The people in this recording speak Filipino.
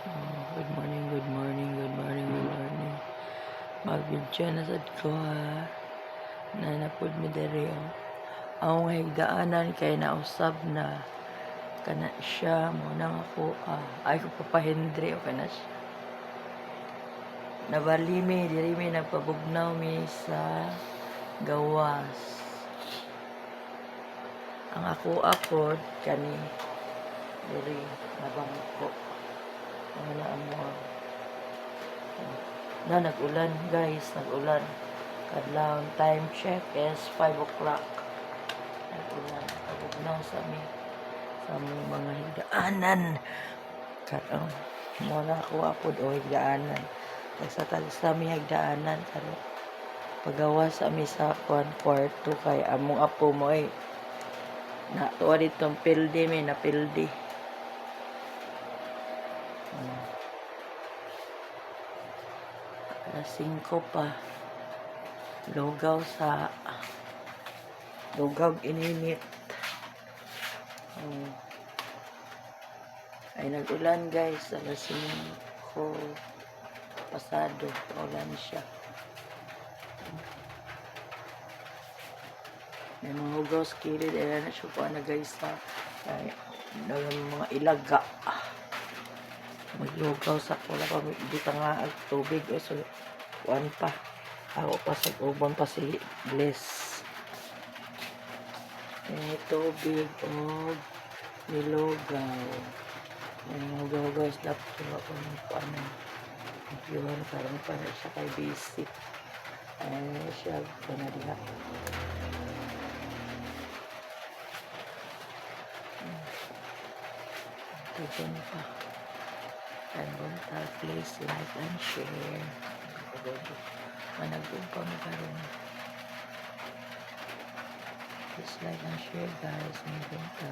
Good morning, good morning, good morning, good morning. Mag-video na sad ko ha. Nanapod mi diri o. Ang higdaanan kay nausab na kana siya mo nang ako ay ko papahindri o kana siya. Nabali mi diri mi nagpabugnaw mi sa gawas. Ang ako kani diri nabangko. Wala mo. Na nag-ulan guys, nag-ulan. Kadlaw time check is 5 o'clock. Nag-ulan. Pagugnaw sa aming mga higdaanan. Karong mo na ako apod o higdaanan. Sa aming higdaanan karon pagawa sa ami sa kwarto kay among apo mo ay na tuwa ditong pildi mi na pildi. Alas 5 pa. Lugaw ininit. Ay nag-ulan guys. Alas 5 pasado. Ulan siya. May mga hugaw sa kilid. Ayan na siya po na guys sa mga ilaga. Maglugaw sa pula pa. Di ka nga tubig. So, kuwan pa. Ako pa sa uban pa si Bliss. May tubig o nilugaw. May hugaw-hugaw sa laptop ko ng paano. Yun, parang para siya kay basic. Ay, siya na diha. Tugon pa. Tanong ta, please like and share. Managong pa mo karoon. Please like and share guys. Managong ta.